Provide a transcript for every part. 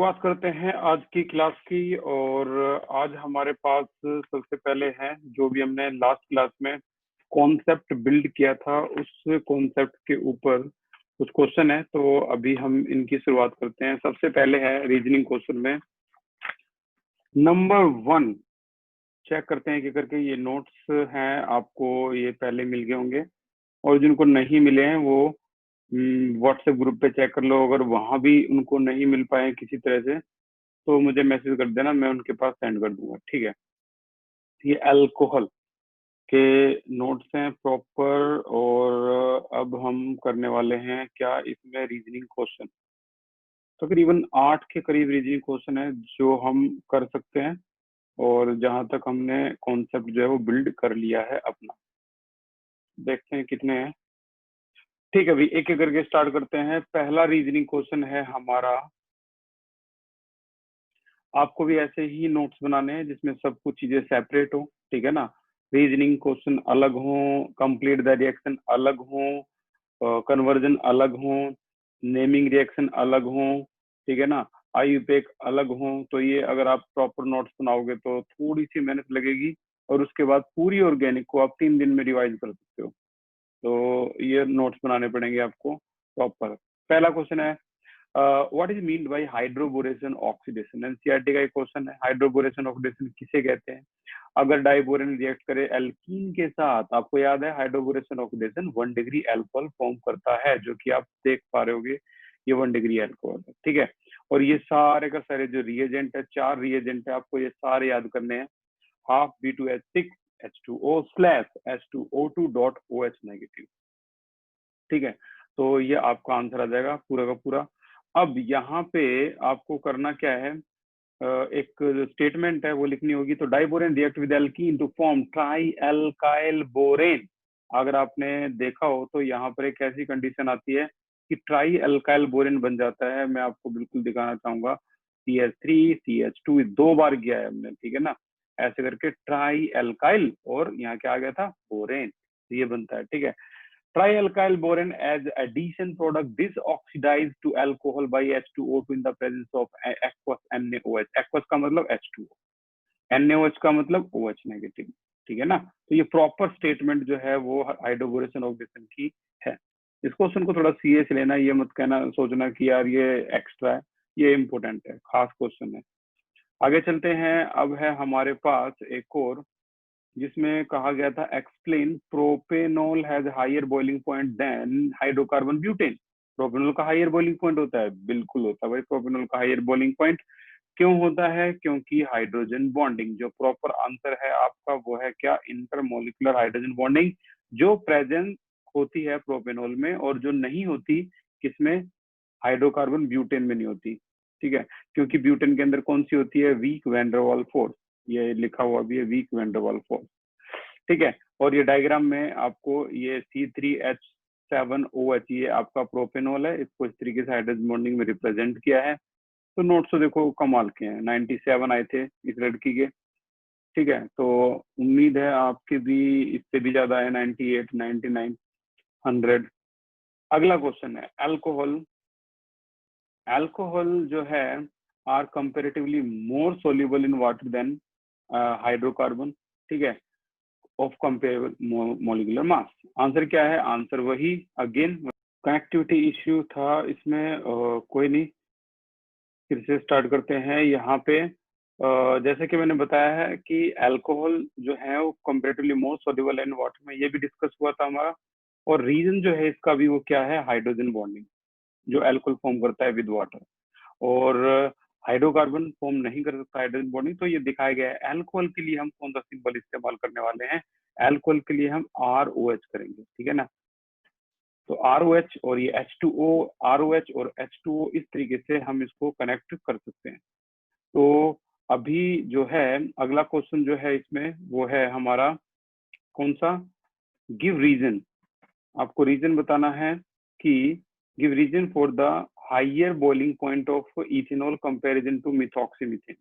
शुरुआत करते हैं आज की क्लास की। और आज हमारे पास सबसे पहले है जो भी हमने लास्ट क्लास में कॉन्सेप्ट बिल्ड किया था, उस कॉन्सेप्ट के ऊपर कुछ क्वेश्चन है। तो अभी हम इनकी शुरुआत करते हैं। सबसे पहले है रीजनिंग क्वेश्चन में नंबर 1। चेक करते हैं कि करके ये नोट्स हैं आपको, ये पहले मिल गए होंगे, और जिनको नहीं मिले हैं वो व्हाट्सएप ग्रुप पे चेक कर लो। अगर वहां भी उनको नहीं मिल पाए किसी तरह से तो मुझे मैसेज कर देना, मैं उनके पास सेंड कर दूंगा। ठीक है, ये अल्कोहल के नोट्स हैं प्रॉपर। और अब हम करने वाले हैं क्या इसमें रीजनिंग क्वेश्चन। तकरीबन 8 के करीब रीजनिंग क्वेश्चन है जो हम कर सकते हैं, और जहां तक हमने कॉन्सेप्ट जो है वो बिल्ड कर लिया है अपना। देखते हैं कितने हैं। ठीक है, अभी एक एक करके स्टार्ट करते हैं। पहला रीजनिंग क्वेश्चन है हमारा, आपको भी ऐसे ही नोट्स बनाने हैं जिसमें सब कुछ चीजें सेपरेट हो। ठीक है ना, रीजनिंग क्वेश्चन अलग हो, कंप्लीट द रिएक्शन अलग हो, कन्वर्जन अलग हो, नेमिंग रिएक्शन अलग हो। ठीक है ना, आईयूपैक अलग हो। तो ये अगर आप प्रॉपर नोट्स बनाओगे तो थोड़ी सी मेहनत लगेगी, और उसके बाद पूरी ऑर्गेनिक को आप 3 दिन में रिवाइज कर सकते हो। तो ये नोट्स बनाने पड़ेंगे आपको प्रॉपर। पहला क्वेश्चन है what is mean by hydroboration oxidation. NCERT का एक क्वेश्चन है, हाइड्रोबोरेशन ऑक्सीडेशन किसे कहते हैं। अगर डाइबोरेन रिएक्ट करे एल्कीन के साथ, आपको याद है hydroboration oxidation 1 degree alcohol form करता है, जो कि आप देख पा रहे होगे ये 1 डिग्री अल्कोहल है। ठीक है, और ये सारे का सारे जो रिएजेंट है, 4 रिएजेंट है, आपको ये सारे याद करने हैं। Half B2H6 H2O slash H2O2 dot OH negative. ठीक है, तो ये आपका आंसर आ जाएगा पूरा का पूरा। अब यहाँ पे आपको करना क्या है, एक स्टेटमेंट है वो लिखनी होगी। तो diborane react with alkene to form trialkyl borane. अगर आपने देखा हो तो यहाँ पर एक ऐसी कंडीशन आती है कि ट्राई एल्काइल बोरेन बन जाता है। मैं आपको बिल्कुल दिखाना चाहूंगा, CH3 CH2 2 बार किया है हमने। ठीक है ना, ऐसे करके ट्राई एल्काइल और यहाँ क्या आ गया था, बोरेन, ये बनता है। ठीक है, trialkyl boron as addition product disoxidized to alcohol by H2O2 in the presence of aqueous NaOH। aqueous का मतलब H2O, NaOH का मतलब OH नेगेटिव। ठीक है ना, तो ये प्रॉपर स्टेटमेंट जो है वो हाइड्रोबोरेशन ऑक्सीडेशन की है। इस क्वेश्चन को थोड़ा सीरियस लेना, ये मत कहना सोचना कि यार ये एक्स्ट्रा है, ये इंपॉर्टेंट है, खास क्वेश्चन है। आगे चलते हैं। अब है हमारे पास एक और जिसमें कहा गया था explain propanol has higher boiling point than hydrocarbon butane. Propanol का हायर बॉइलिंग पॉइंट होता है, बिल्कुल होता है भाई। प्रोपेनॉल का हायर बॉइलिंग पॉइंट क्यों होता है, क्योंकि हाइड्रोजन बॉन्डिंग। जो प्रॉपर आंसर है आपका वो है क्या, इंटरमोलिकुलर हाइड्रोजन बॉन्डिंग जो प्रेजेंट होती है प्रोपेनॉल में, और जो नहीं होती किसमें, हाइड्रोकार्बन ब्यूटेन में नहीं होती। ठीक है, क्योंकि ब्यूटेन के अंदर कौन सी होती है, वीक वैंडरवाल फोर्स। ये लिखा हुआ भी है, वीक वैंडरवाल फोर्स। ठीक है, और ये डायग्राम में आपको ये C3H7OH ये आपका प्रोपेनॉल है, इसको इस तरीके से हाइड्रोजन बॉन्डिंग में रिप्रेजेंट किया है। तो नोट्स तो देखो कमाल के हैं, 97 आए थे इस लड़की के। ठीक है, तो उम्मीद है आपके भी इससे भी ज्यादा है, 98 99 100। अगला क्वेश्चन है अल्कोहल। अल्कोहल जो है are comparatively more soluble in water than hydrocarbon. ठीक है, of comparable molecular mass. Answer क्या है, आंसर वही अगेन कनेक्टिविटी इश्यू था इसमें। कोई नहीं, फिर से स्टार्ट करते हैं। यहाँ पे जैसे कि मैंने बताया है कि अल्कोहल जो है वो comparatively more soluble in water में, ये भी डिस्कस हुआ था हमारा। और रीजन जो है इसका भी वो क्या है, हाइड्रोजन बॉन्डिंग जो अल्कोहल फॉर्म करता है विद वाटर। और हाइड्रोकार्बन फॉर्म नहीं कर सकता हाइड्रोजन बॉन्डिंग। तो ये दिखाया गया है। अल्कोहल के लिए हम कौन सा सिंबल इस्तेमाल करने वाले हैं, अल्कोहल के लिए हम ROH करेंगे। ठीक है ना, तो ROH और ये H2O, ROH और H2O इस तरीके से हम इसको कनेक्ट कर सकते हैं। तो अभी जो है अगला क्वेश्चन जो है इसमें वो है हमारा कौन सा, गिव रीजन। आपको रीजन बताना है कि give reason for the higher boiling point of ethanol comparison to methoxymethane.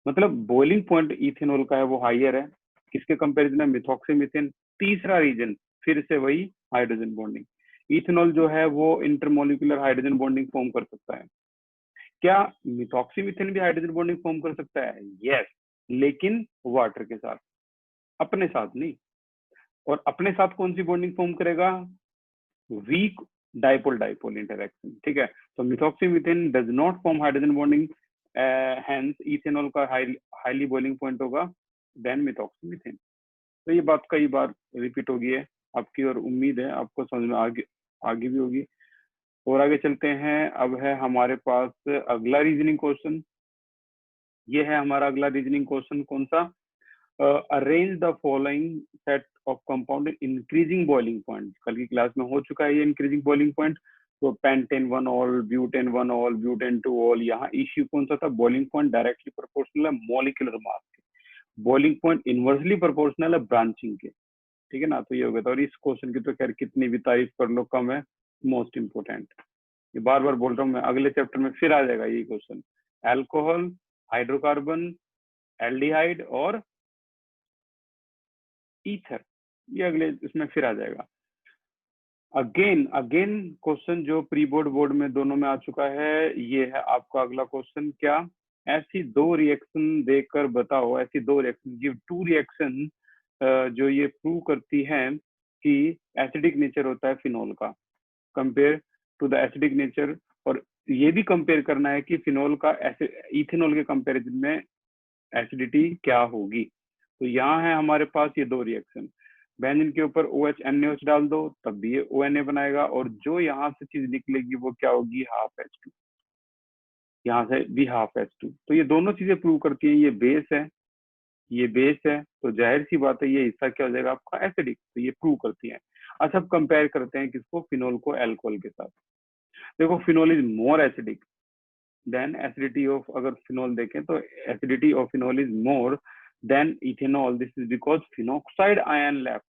मतलब बॉइलिंग पॉइंट इथेनॉल का है वो हायर है, किसके कंपैरिजन है, मिथॉक्सीमीथेन। तीसरा रीजन फिर से वही हाइड्रोजन बॉन्डिंग। इथेनॉल जो है वो इंटरमोलिकुलर हाइड्रोजन बॉन्डिंग फॉर्म कर सकता है, क्या मिथॉक्सीमिथेन भी हाइड्रोजन बॉन्डिंग फॉर्म कर सकता है? यस, लेकिन वाटर के साथ, अपने साथ नहीं। और अपने साथ कौन सी बॉन्डिंग फॉर्म करेगा? वीक डाइपोल डाइपोल इंटरेक्शन, ठीक है। तो methoxymethane does not form hydrogen bonding, hence ethanol का हाईली बॉइलिंग पॉइंट होगा देन मिथॉक्सीमिथेन। तो ये बात कई बार रिपीट होगी है आपकी, और उम्मीद है आपको समझ में आगे भी होगी। और आगे चलते हैं। अब है हमारे पास अगला रीजनिंग क्वेश्चन। ये है हमारा अगला रीजनिंग क्वेश्चन। कौन सा? Arrange the following set of compound increasing boiling point. कल की क्लास में हो चुका है ये इंक्रीजिंग बॉइलिंग पॉइंट। तो pentane 1 all, butane 1 all, butane 2 all. यहाँ इश्यू कौन सा था? बॉइलिंग पॉइंट डायरेक्टली प्रोपोर्शनल है मॉलिक्यूलर मास के, बॉइलिंग पॉइंट इनवर्सली प्रोपोर्शनल है ब्रांचिंग के, ठीक है ना। तो ये हो गया था। और इस क्वेश्चन की तो खैर कितनी भी तारीफ कर लो कम है, मोस्ट इंपोर्टेंट। ये बार बार बोल रहा हूँ मैं, अगले चैप्टर में फिर आ जाएगा ये क्वेश्चन। एल्कोहल, हाइड्रोकार्बन, एल्डिहाइड और ईथर, ये अगले इसमें फिर आ जाएगा। अगेन अगेन क्वेश्चन जो प्री बोर्ड बोर्ड में दोनों में आ चुका है, ये है आपका अगला क्वेश्चन। क्या? ऐसी दो रिएक्शन देकर बताओ, ऐसी दो रिएक्शन, गिव टू रिएक्शन जो ये प्रूव करती हैं कि एसिडिक नेचर होता है फिनोल का, compare to the acidic nature. और ये भी कंपेयर करना है कि फिनोल का इथेनॉल के कंपैरिजन में एसिडिटी क्या होगी। तो यहाँ है हमारे पास ये दो रिएक्शन। बेंजीन के ऊपर OH NaOH डाल दो तब भी ये ONA बनाएगा, और जो यहाँ से चीज निकलेगी वो क्या होगी? Half H2। यहाँ से भी हाफ H2। तो ये दोनों चीजें प्रूव करती हैं ये बेस है, ये बेस है, तो जाहिर सी बात है ये हिस्सा क्या हो जाएगा आपका? एसिडिक। तो ये प्रूव करती है। अच्छा, अब कंपेयर करते हैं किसको? फिनोल को एल्कोहल के साथ। देखो, phenol is more acidic than acidity of, अगर फिनोल देखें तो acidity of phenol is more than ethanol. This is because phenoxide ion left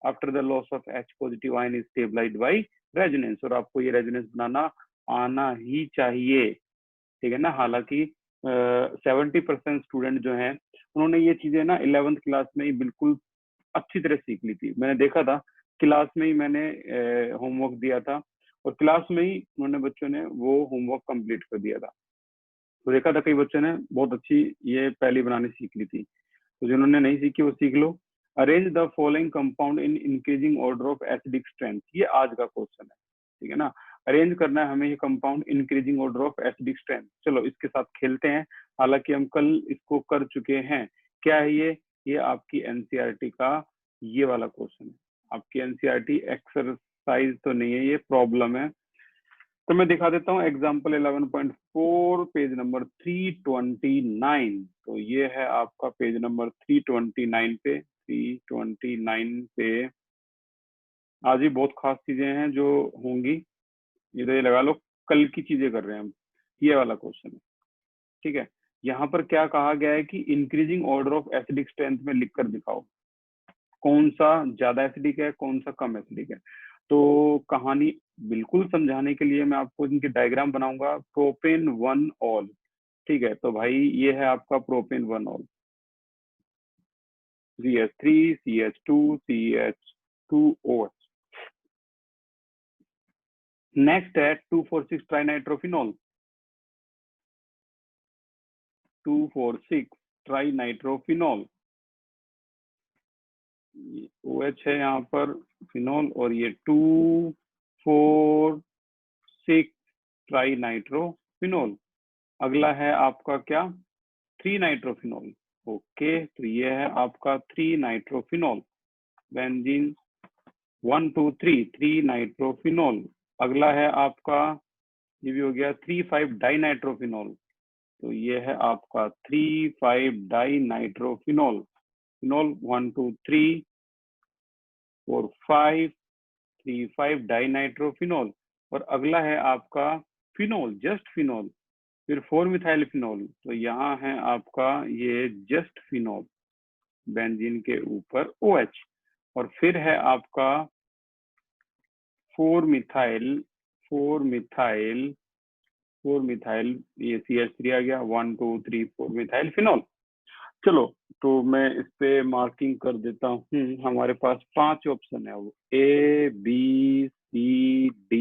after the loss of H positive ion is stabilised by resonance. और आपको ये resonance बनाना आना ही चाहिए, ठीक है ना। हालांकि 70% स्टूडेंट जो हैं उन्होंने ये चीजें ना 11th क्लास में ही बिल्कुल अच्छी तरह सीख ली थी। मैंने देखा था क्लास में ही, मैंने होमवर्क दिया था और क्लास में ही उन्होंने बच्चों ने वो होमवर्क कंप्लीट कर दिया था। तो देखा था कई बच्चों ने बहुत अच्छी ये पहली बनानी सीख ली थी। तो जिन्होंने नहीं सीखी वो सीख लो। Arrange the following compound in increasing order of acidic strength, ये आज का क्वेश्चन है, ठीक है ना। अरेंज करना है हमें ये compound increasing order of acidic strength. चलो इसके साथ खेलते हैं, हालांकि हम कल इसको कर चुके हैं। क्या है ये आपकी एनसीईआरटी का ये वाला क्वेश्चन है। आपकी एनसीईआरटी एक्सरसाइज तो नहीं है, ये प्रॉब्लम है। तो मैं दिखा देता हूँ एग्जाम्पल 11.4 पेज नंबर 329। तो ये है आपका पेज नंबर 329 पे। 329 पे आज भी बहुत खास चीजें हैं जो होंगी, ये तो ये लगा लो कल की चीजें कर रहे हैं हम। ये वाला क्वेश्चन है, ठीक है। यहाँ पर क्या कहा गया है कि increasing order of acidic strength में लिखकर दिखाओ कौन सा ज्यादा एसिडिक है, कौन सा कम एसिडिक है। तो कहानी बिल्कुल समझाने के लिए मैं आपको इनकी डायग्राम बनाऊंगा। प्रोपेन 1 ऑल, ठीक है। तो भाई ये है आपका propane 1 all, CH3 CH2 CH2OH। Next है 2,4,6 ट्राइनाइट्रोफिनॉल, 2,4,6 ट्राइनाइट्रोफिनॉल। OH है यहाँ पर फिनॉल, और ये 2,4,6 ट्राइनाइट्रोफिनॉल। अगला है आपका क्या? 3 नाइट्रोफिनॉल। ओके, तो ये है आपका 3 नाइट्रोफिनॉल। Benzene 1 2 3 3 nitrophenol. अगला है आपका, ये भी हो गया 3,5 डाइनाइट्रोफिनॉल। तो ये है आपका 3,5 डाइनाइट्रोफिनॉल। Phenol 1 2 3 4 5 3,5 dinitrophenol. और अगला है आपका फिनॉल, जस्ट फिनॉल, फिर 4 मिथाइल फिनॉल। तो यहाँ है आपका ये जस्ट फिनॉल, बेंजीन के ऊपर OH। और फिर है आपका 4 मिथाइल 4 मिथाइल 4 मिथाइल, ये CH3 आ गया। 1 2 3 4 मिथाइल फिनॉल। चलो, तो मैं इस पे मार्किंग कर देता हूँ। हमारे पास 5 ऑप्शन है, वो A B C D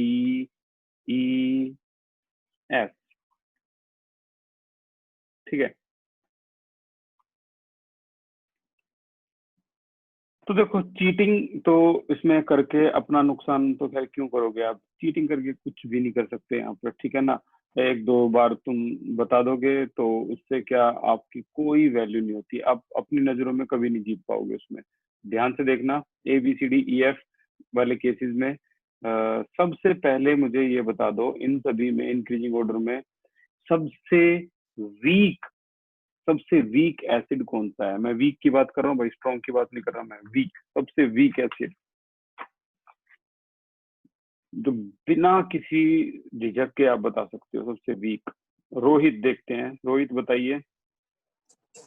E F। ठीक है। तो देखो, चीटिंग तो इसमें करके अपना नुकसान तो खैर क्यों करोगे आप, चीटिंग करके कुछ भी नहीं कर सकते यहाँ पर, ठीक है ना। एक दो बार तुम बता दोगे तो उससे क्या आपकी कोई वैल्यू नहीं होती, आप अपनी नजरों में कभी नहीं जीत पाओगे उसमें। ध्यान से देखना, ABCDEF वाले केसेस में सबसे पहले मुझे ये बता दो, इन सभी में इंक्रीजिंग ऑर्डर में सबसे वीक, सबसे वीक एसिड कौन सा है। मैं वीक की बात कर रहा हूँ भाई, स्ट्रॉन्ग की बात नहीं कर रहा मैं, वीक, सबसे वीक एसिड जो बिना किसी झिझक के आप बता सकते हो सबसे वीक। रोहित देखते हैं, रोहित बताइए।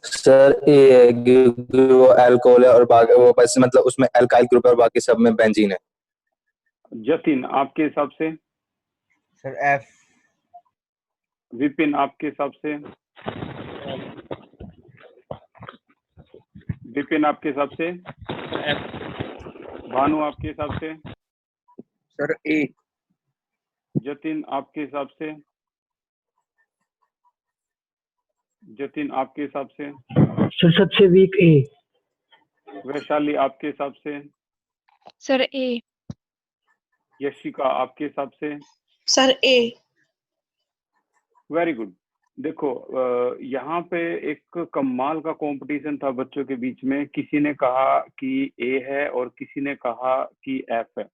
सर ए, क्योंकि वो अल्कोहल है और बाकी वो बस मतलब उसमें अल्काइल ग्रुप है और बाकी सब में बेंजीन है। जतिन आपके हिसाब से? Sir F. विपिन आपके हिसाब से? विपिन आपके हिसाब से? भानु आपके हिसाब से? सर ए। जतिन आपके हिसाब से? जतिन आपके हिसाब से? सर सबसे वीक ए। वैशाली आपके हिसाब से? सर ए। यशिका आपके हिसाब से? Sir A. Very good. देखो, यहाँ पे एक कमाल का कंपटीशन था बच्चों के बीच में, किसी ने कहा कि ए है और किसी ने कहा कि एफ है।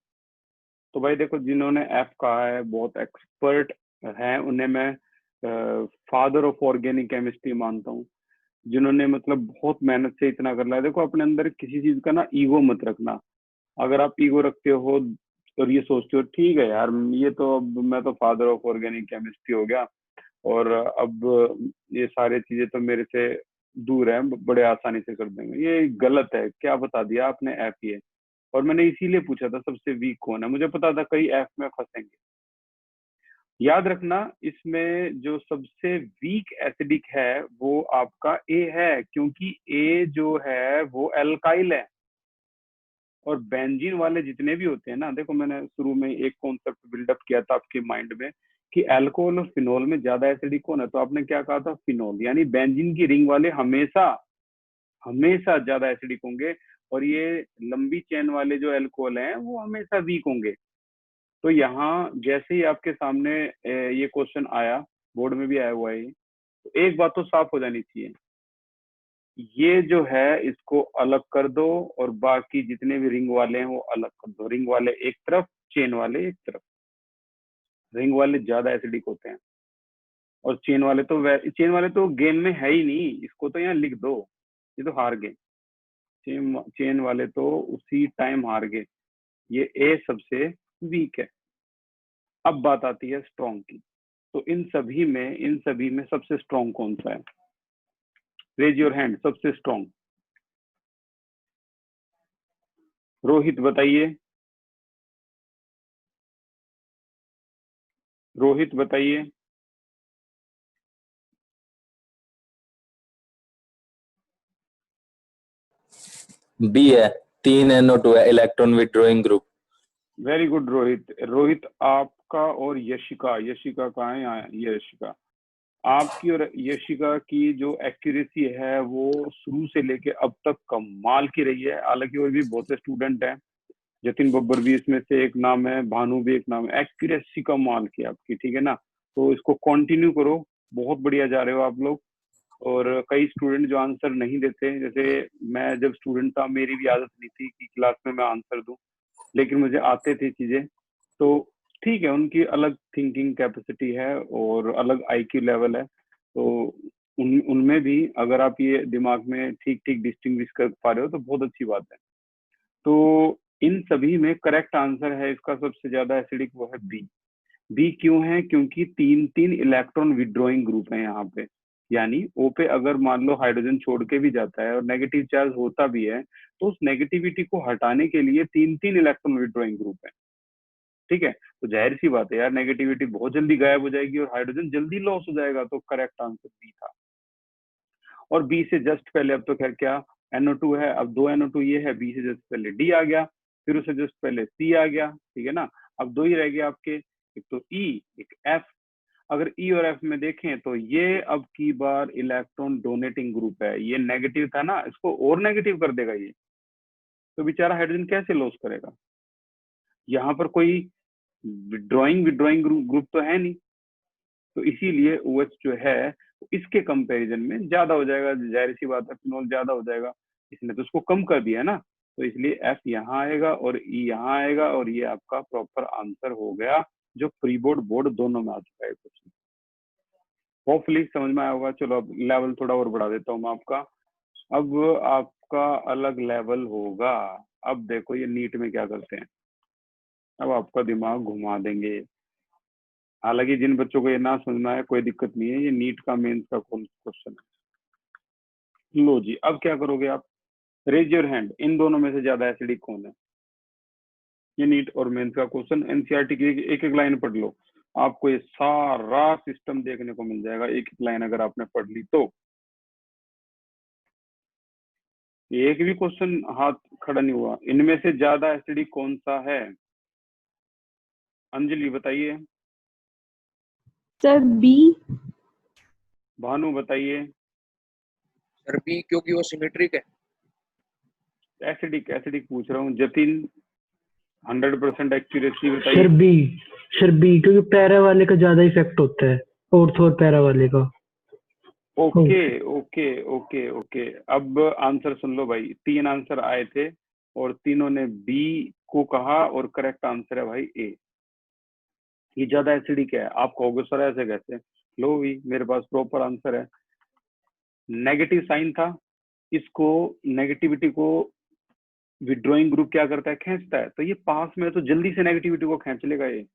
तो भाई देखो, जिन्होंने एफ कहा है बहुत एक्सपर्ट हैं, उन्हें मैं फादर ऑफ ऑर्गेनिक केमिस्ट्री मानता हूँ। जिन्होंने मतलब बहुत मेहनत से इतना कर लिया। देखो, अपने अंदर किसी चीज का ना ईगो मत रखना। अगर आप ईगो रखते हो और ये सोचते हो ठीक है यार, ये तो अब मैं तो फादर ऑफ ऑर्गेनिक केमिस्ट्री हो गया और अब ये सारी चीजें तो मेरे से दूर है, बड़े आसानी से कर देंगे, ये गलत है। क्या बता दिया आपने, एफ ही है। और मैंने इसीलिए पूछा था सबसे वीक कौन है, मुझे पता था कई एफ में फंसेंगे। याद रखना, इसमें जो सबसे वीक एसिडिक है वो आपका ए है, क्योंकि ए जो है वो एल्काइल है। और बेंजीन वाले जितने भी होते हैं ना, देखो मैंने शुरू में एक कॉन्सेप्ट बिल्डअप किया था आपके माइंड में कि अल्कोहल और फिनोल में ज्यादा एसिडिक कौन है, तो आपने क्या कहा था, फिनोल। यानी बेंजीन की रिंग वाले हमेशा हमेशा ज्यादा एसिडिक होंगे, और ये लंबी चेन वाले जो अल्कोहल हैं वो हमेशा वीक होंगे। तो यहाँ जैसे ही आपके सामने ये क्वेश्चन आया, बोर्ड में भी आया हुआ है, तो एक बात तो साफ हो जानी चाहिए, ये जो है इसको अलग कर दो और बाकी जितने भी रिंग वाले हैं वो अलग कर दो। रिंग वाले एक तरफ, चेन वाले एक तरफ। रिंग वाले ज्यादा एसिडिक होते हैं और चेन वाले तो गेम में है ही नहीं, इसको तो यहाँ लिख दो, ये तो हार गए। चेन वाले तो उसी टाइम हार गए। ये ए सबसे वीक है। अब बात आती है स्ट्रॉन्ग की। तो इन सभी में सबसे स्ट्रॉन्ग कौन सा है? रेज योर हैंड, सबसे स्ट्रॉन्ग। रोहित बताइए, रोहित बताइए। बी है, 3NO2 है, electron withdrawing group. Very good Rohit. Rohit आपका और यशिका, यशिका कहाँ है, यहाँ ये यशिका। आपकी और यशिका की जो एक्यूरेसी है वो शुरू से लेके अब तक कमाल की रही है। हालांकि और भी बहुत से स्टूडेंट हैं, जतिन बब्बर भी इसमें से एक नाम है, भानु भी एक नाम है। एक्यूरेसी कमाल की आपकी, ठीक है ना। तो इसको कंटिन्यू करो, बहुत बढ़िया जा रहे हो आप लोग। और कई स्टूडेंट जो आंसर नहीं देते, जैसे मैं जब स्टूडेंट था मेरी भी आदत नहीं थी कि क्लास में मैं आंसर दूं, लेकिन मुझे आते थे चीजें। तो ठीक है, उनकी अलग थिंकिंग कैपेसिटी है और अलग आईक्यू लेवल है। तो उनमें भी अगर आप ये दिमाग में ठीक ठीक डिस्टिंग्विश कर पा रहे हो तो बहुत अच्छी बात है। तो इन सभी में करेक्ट आंसर है इसका सबसे ज्यादा एसिडिक, वो है बी। बी क्यों है? क्योंकि 3 इलेक्ट्रॉन विड्रॉइंग ग्रुप है यहाँ पे। यानी ओ पे अगर मान लो हाइड्रोजन छोड़ के भी जाता है और नेगेटिव चार्ज होता भी है, तो उस नेगेटिविटी को हटाने के लिए 3 इलेक्ट्रॉन विड्रॉइंग ग्रुप है। ठीक है, तो जाहिर सी बात है यार, नेगेटिविटी बहुत जल्दी गायब हो जाएगी और हाइड्रोजन जल्दी लॉस हो जाएगा। तो करेक्ट आंसर बी था। और बी से जस्ट पहले, अब तो खैर क्या, NO2 है, अब 2 NO2 ये है, बी से जस्ट पहले डी आ गया, फिर उसे जस्ट पहले सी आ गया, ठीक है ना। अब दो ही रह गए आपके, एक तो ई, एक एफ। अगर ई और एफ में देखें तो ये अब की बार इलेक्ट्रॉन डोनेटिंग ग्रुप है, ये नेगेटिव था ना, इसको और नेगेटिव कर देगा ये, तो बेचारा हाइड्रोजन कैसे लॉस करेगा। यहाँ पर कोई विड्रॉइंग ग्रुप तो है नहीं, तो इसीलिए OH जो है इसके कंपैरिजन में ज्यादा हो जाएगा, जाहिर सी बात है फिनोल ज्यादा हो जाएगा, इसने तो उसको कम कर दिया है ना, तो इसलिए F यहाँ आएगा और E यहाँ आएगा, और ये आपका प्रॉपर आंसर हो गया जो प्री बोर्ड बोर्ड दोनों में आ चुका है क्वेश्चन। होपफुली समझ में आया होगा। चलो अब लेवल थोड़ा और बढ़ा देता हूँ मैं आपका। अब आपका अलग लेवल होगा। अब देखो ये नीट में क्या करते हैं, अब आपका दिमाग घुमा देंगे। हालांकि जिन बच्चों को ये ना समझ में आए कोई दिक्कत नहीं है, ये नीट का मेंस का क्वेश्चन है। लो जी, अब क्या करोगे आप, रेज योर हैंड, इन दोनों में से ज्यादा एसिडिक कौन है। ये नीट और मेंस का क्वेश्चन, एनसीईआरटी की एक एक लाइन पढ़ लो, आपको ये सारा सिस्टम देखने को मिल जाएगा एक एक लाइन अगर आपने पढ़ ली तो। एक भी क्वेश्चन हाथ खड़ा नहीं हुआ। इनमें से ज्यादा एसिडिक कौन सा है, अंजलि बताइए। Sir B. भानु बताइए। सर बी, क्योंकि वो सिमेट्रिक है। एसिडिक एसिडिक पूछ रहा हूँ। जतिन 100% एक्यूरेसी सर बताइए। बी। सर बी, क्योंकि पैरा वाले का ज्यादा इफेक्ट होता है, ऑर्थो और पैरा वाले का। ओके ओके ओके ओके, अब आंसर सुन लो भाई। 3 आंसर आए थे और तीनों ने बी को कहा, और करेक्ट आंसर है भाई ए। ये ज्यादा एसिडिक है। आप कहोगे सर ऐसे कैसे, लो भी मेरे पास प्रॉपर आंसर है। नेगेटिव साइन था, इसको नेगेटिविटी को विड्रॉइंग ग्रुप क्या करता है, खींचता है। तो ये पास में तो जल्दी से नेगेटिविटी को खींच लेगा, ये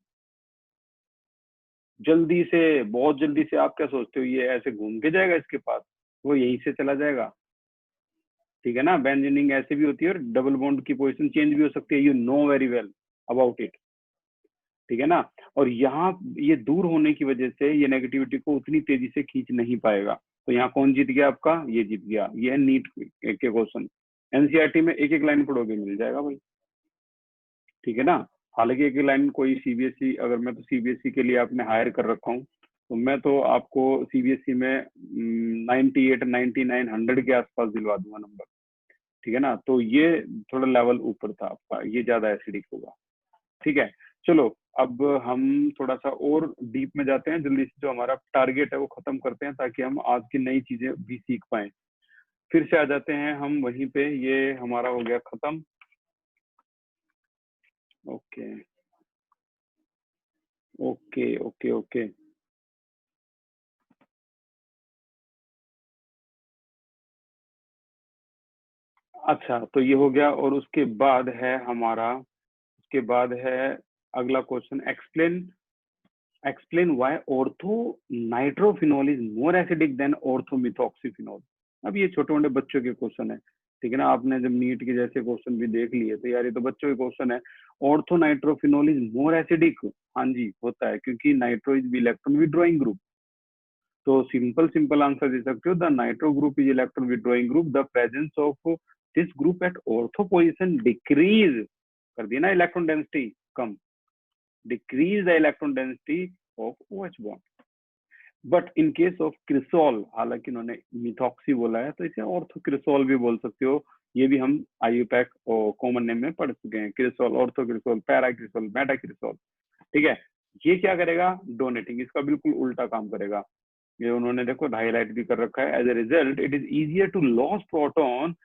जल्दी से, बहुत जल्दी से। आप क्या सोचते हो ये ऐसे घूम के जाएगा इसके पास, वो यहीं से चला जाएगा। ठीक है ना, बेंजीनिंग ऐसे भी होती है और डबल बॉन्ड की पोजीशन चेंज भी हो सकती है, you know very well about it. ठीक है ना, और यहाँ ये दूर होने की वजह से ये नेगेटिविटी को उतनी तेजी से खींच नहीं पाएगा। तो यहाँ कौन जीत गया आपका, ये जीत गया। ये है नीट के क्वेश्चन। एनसीईआरटी में एक एक लाइन पढ़ोगे मिल जाएगा भाई। ठीक है ना, हालांकि एक लाइन कोई सीबीएसई, अगर मैं तो सीबीएसई के लिए आपने हायर कर रखा हूँ, तो मैं तो आपको सीबीएसई में 98, 99, 100 के आसपास दिलवा दूंगा नंबर। ठीक है ना, तो ये थोड़ा लेवल ऊपर था आपका, ये ज्यादा एसिडिक होगा। ठीक है, चलो अब हम थोड़ा सा और डीप में जाते हैं, जल्दी से जो हमारा टारगेट है वो खत्म करते हैं, ताकि हम आज की नई चीजें भी सीख पाए। फिर से आ जाते हैं हम वहीं पे, ये हमारा हो गया खत्म। ओके ओके ओके ओके, अच्छा तो ये हो गया। और उसके बाद है हमारा, उसके बाद है अगला question, explain why ortho nitrophenol is more acidic than orthomethoxyphenol. अब ये छोटे मोटे बच्चों के क्वेश्चन है। ठीक है ना, आपने जब नीट के जैसे क्वेश्चन भी देख लिए तो यार ये तो बच्चों के क्वेश्चन है। Ortho nitrophenol is more acidic, हाँ जी होता है, क्योंकि nitro is electron withdrawing group. तो सिंपल आंसर दे सकते हो, the nitro group is electron withdrawing group, the presence of this group at ortho position decrease कर दिया ना इलेक्ट्रॉन डेंसिटी कम, decrease the electron density of OH bond. But in case of cresol, हालांकि उन्होंने methoxy बोला है तो इसे ऑर्थो क्रिसोल भी बोल सकते हो। ये भी हम IUPAC और कॉमन नेम में पढ़ चुके हैं, cresol, ortho cresol, para cresol, Meta cresol. ठीक है, ये क्या करेगा, डोनेटिंग, इसका बिल्कुल उल्टा काम करेगा। ये उन्होंने देखो हाईलाइट भी कर रखा है। As a result it is easier to loss proton,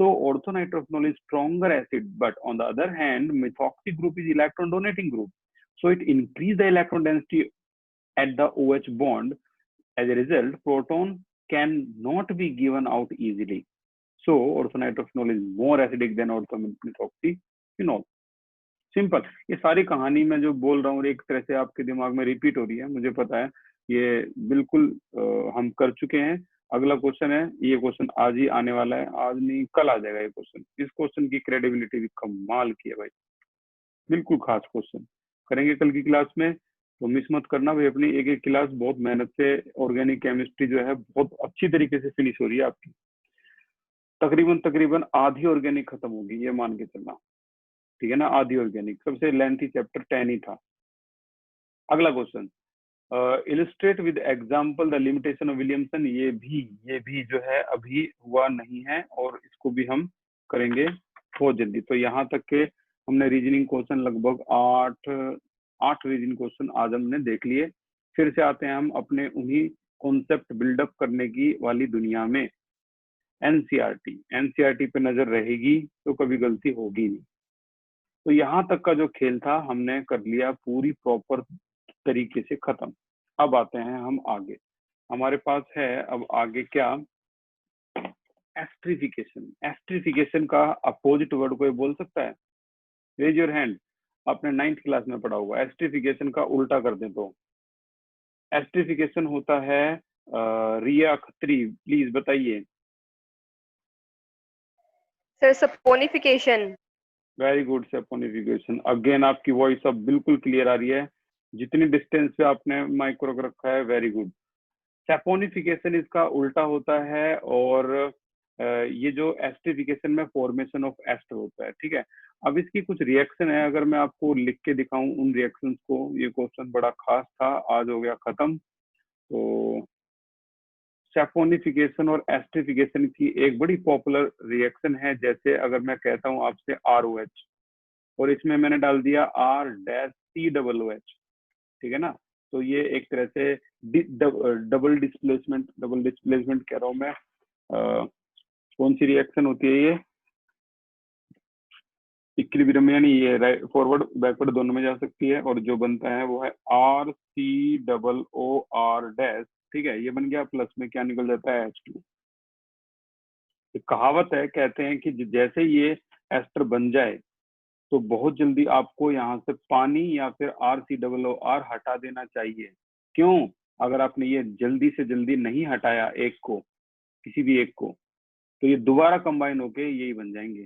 so orthonitrophenol is stronger acid, but on the other hand methoxy group is electron donating group, so it increase the electron density at the OH bond. As a result proton can not be given out easily, so orthonitrophenol is more acidic than orthomethoxyphenol. Simple. ये सारी कहानी मैं जो बोल रहा हूँ एक तरह से आपके दिमाग में रिपीट हो रही है, मुझे पता है, ये बिल्कुल हम कर चुके हैं। अगला क्वेश्चन है, ये क्वेश्चन आज ही आने वाला है, आज नहीं कल आ जाएगा ये क्वेश्चन। इस क्वेश्चन की क्रेडिबिलिटी भी कमाल की है भाई, बिल्कुल खास क्वेश्चन करेंगे कल की क्लास में, तो मिस मत करना भाई अपनी एक एक क्लास। बहुत मेहनत से ऑर्गेनिक केमिस्ट्री जो है बहुत अच्छी तरीके से फिनिश हो रही है आपकी, तकरीबन आधी ऑर्गेनिक खत्म होगी, ये मान के चलना। ठीक है ना, आधी ऑर्गेनिक, सबसे लेंथी चैप्टर 10 ही था। अगला question, illustrate with example the limitation of Williamson, ये भी जो है अभी हुआ नहीं है और इसको भी हम करेंगे बहुत जल्दी। तो यहाँ तक के हमने रीजनिंग क्वेश्चन लगभग 8 रीजनिंग क्वेश्चन आज हमने देख लिए। फिर से आते हैं हम अपने उन्हीं कॉन्सेप्ट बिल्डअप करने की वाली दुनिया में। एनसीईआरटी पे नजर रहेगी तो कभी गलती होगी नहीं। तो यहाँ तक का जो खेल था हमने कर लिया पूरी प्रॉपर तरीके से खत्म। अब आते हैं हम आगे, हमारे पास है अब आगे क्या, एस्ट्रिफिकेशन। एस्ट्रिफिकेशन का अपोजिट वर्ड कोई बोल सकता है? Raise your hand. आपने 9th क्लास में पढ़ा होगा। एस्ट्रिफिकेशन का उल्टा कर दें तो एस्ट्रिफिकेशन होता है रिया खत्री, प्लीज बताइए। Sir saponification. Very good, saponification. Again आपकी वॉइस अब बिल्कुल क्लियर आ रही है, जितनी डिस्टेंस पे आपने माइक को रखा है। Very good. सपोनिफिकेशन इसका उल्टा होता है और ये जो एस्ट्रिफिकेशन में फॉर्मेशन ऑफ एस्टर होता है, ठीक है। अब इसकी कुछ रिएक्शन है, अगर मैं आपको लिख के दिखाऊं उन रिएक्शंस को। ये क्वेश्चन बड़ा खास था, आज हो गया खत्म। तो सैपोनिफिकेशन और एस्ट्रिफिकेशन की एक बड़ी पॉपुलर रिएक्शन है। जैसे अगर मैं कहता हूं आपसे ROH और इसमें मैंने डाल दिया R-COOH, ठीक है ना। तो ये एक तरह से डबल डिस्प्लेसमेंट कह रहा हूं मैं। कौन सी रिएक्शन होती है ये? इक्विलिब्रियम, यानी ये फॉरवर्ड बैकवर्ड दोनों में जा सकती है। और जो बनता है वो है RCOOR-, ठीक है। ये बन गया, प्लस में क्या निकल जाता है? H2। एक कहावत है, कहते हैं कि जैसे ये एस्टर बन जाए तो बहुत जल्दी आपको यहाँ से पानी या फिर RCOOR हटा देना चाहिए। क्यों? अगर आपने ये जल्दी से जल्दी नहीं हटाया एक को, किसी भी एक को, तो ये दोबारा कंबाइन होके यही बन जाएंगे।